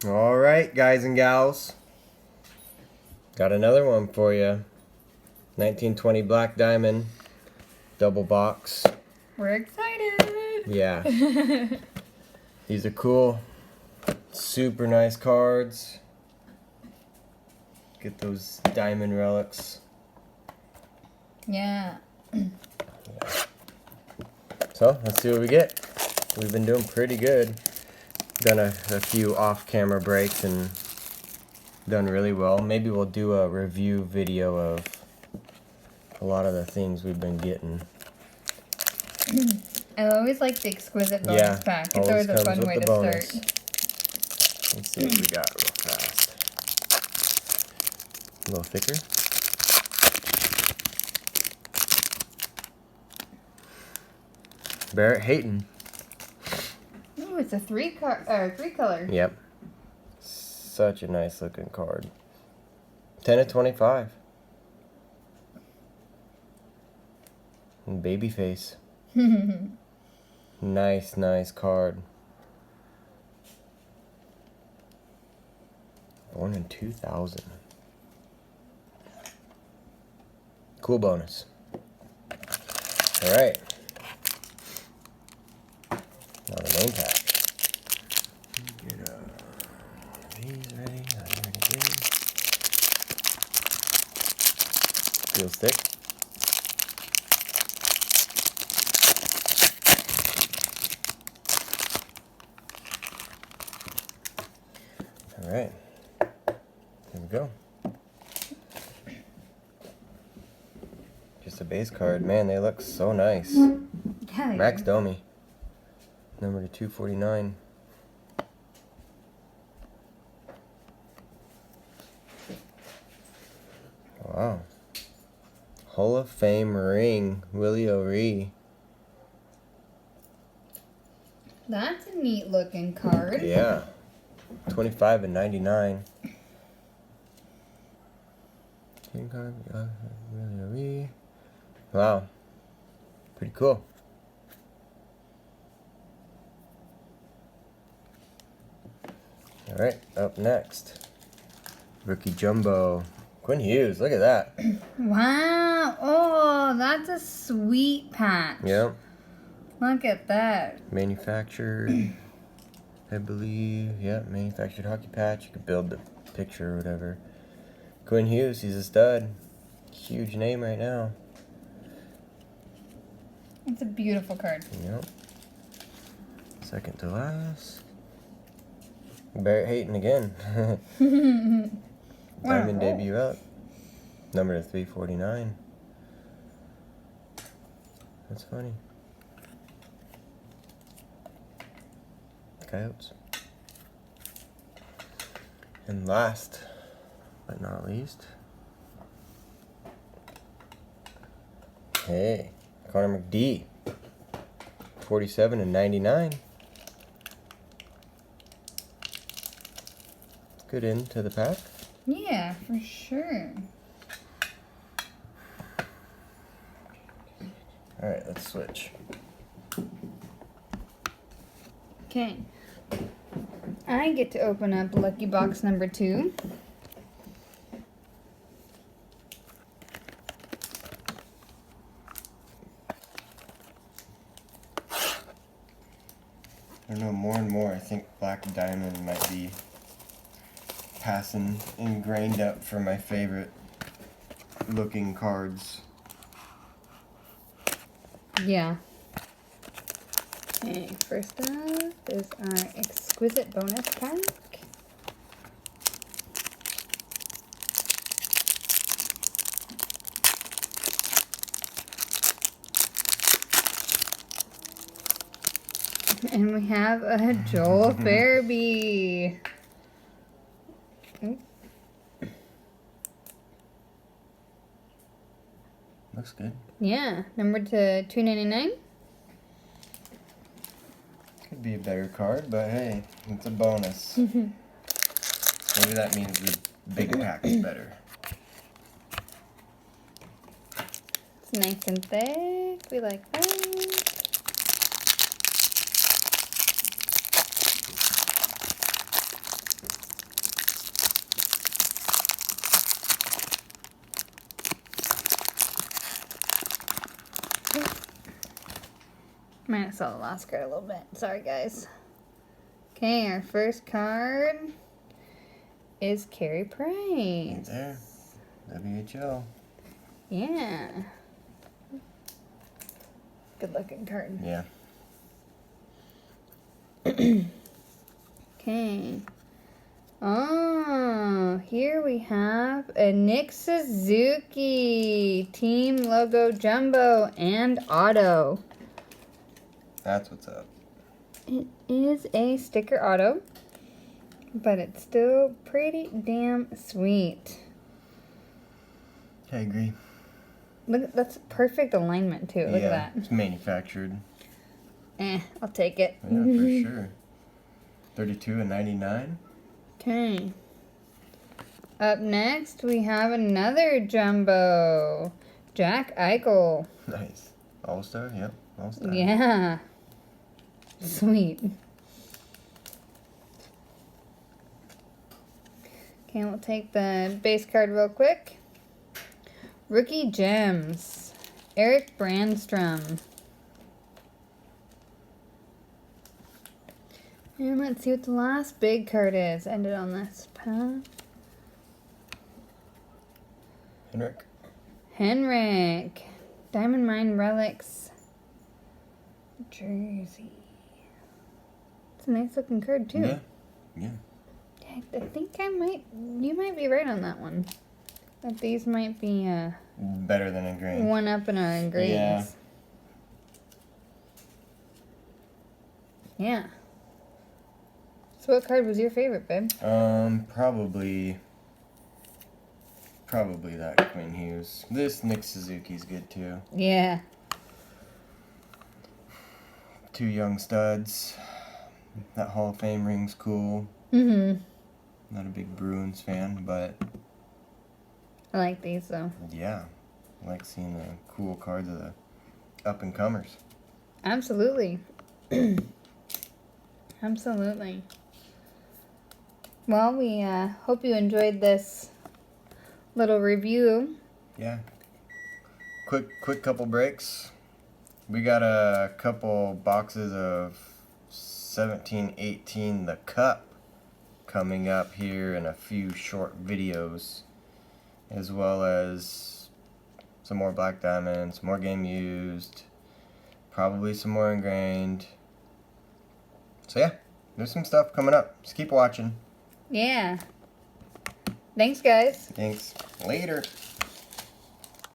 All right, guys and gals. Got another one for you. 1920 Black Diamond. Double box. We're excited. Yeah. These are cool. Super nice cards. Get those diamond relics. Yeah. So, let's see what we get. We've been doing pretty good. Done a few off-camera breaks and done really well. Maybe we'll do a review video of a lot of the things we've been getting. I always like the exquisite bonus pack. It's always a comes fun with way the to bonus. start. Let's see what we got real fast. A little thicker. Barrett Hayton. Ooh, it's a three color. Yep. Such a nice looking card. 10 of 25. And Babyface. Nice card. Born in 2000. Cool bonus. Alright. Now the main pack. Get these ready. I already did. Feels thick. Alright. Here we go. Just a base card. Man, they look so nice. Yeah, Max Domi. Number to 249. Wow. Hall of Fame ring. Willie O'Ree. That's a neat looking card. Yeah. 25 and 99. King card. Willie O'Ree. Wow. Pretty cool. Alright, up next. Rookie Jumbo. Quinn Hughes, look at that. Wow. Oh, that's a sweet patch. Yep. Look at that. Manufactured, I believe. Yep, manufactured hockey patch. You could build the picture or whatever. Quinn Hughes, he's a stud. Huge name right now. It's a beautiful card. Yep. Second to last. Barrett Hayton again. Diamond debut up. Number to 349. That's funny. Coyotes. And last but not least. Hey, Connor McD. 47 and 99. Good end to the pack. Yeah, for sure. Alright, let's switch. Okay. I get to open up lucky box number 2. I don't know, more and more I think Black Diamond might be passing ingrained up for my favorite looking cards. Yeah. Okay, first up is our exquisite bonus pack. And we have a Joel Farabee. Looks good. Yeah, number to 299. Could be a better card, but hey, it's a bonus. Maybe that means the big pack is better. It's nice and thick. We like that. Might have saw the last card a little bit. Sorry, guys. Okay, our first card is Carey Right Price. there. WHL. Yeah. Good looking card. Yeah. Okay. Oh, here we have a Nick Suzuki team logo jumbo and auto. That's what's up. It is a sticker auto, but it's still pretty damn sweet. I agree. Look, that's perfect alignment too. Look yeah, at that. It's manufactured. I'll take it. Yeah, for sure. 32/99. Okay. Up next, we have another jumbo. Jack Eichel. Nice. All-Star? Yep. All-Star. Yeah. Sweet. Okay, we'll take the base card real quick. Rookie Gems. Eric Brandstrom. And let's see what the last big card is. Ended on this path. Henrik. Diamond Mine Relics. Jersey. It's a nice looking card too. Yeah. Yeah. I think you might be right on that one. That these might be Better than engraved. one up in our engravings. Yeah. Yeah. So what card was your favorite, babe? Probably that Quinn Hughes. This Nick Suzuki's good too. Yeah. Two young studs. That Hall of Fame ring's cool. Mm-hmm. Not a big Bruins fan, but I like these though. yeah, I like seeing the cool cards of the up and comers. Absolutely. Absolutely. Well, we hope you enjoyed this little review. Yeah. Quick couple breaks. We got a couple boxes of 17-18 The Cup coming up here in a few short videos, as well as some more Black Diamonds, more game used, probably some more ingrained. So yeah, there's some stuff coming up. Just keep watching. Yeah. Thanks, guys. Thanks. Later.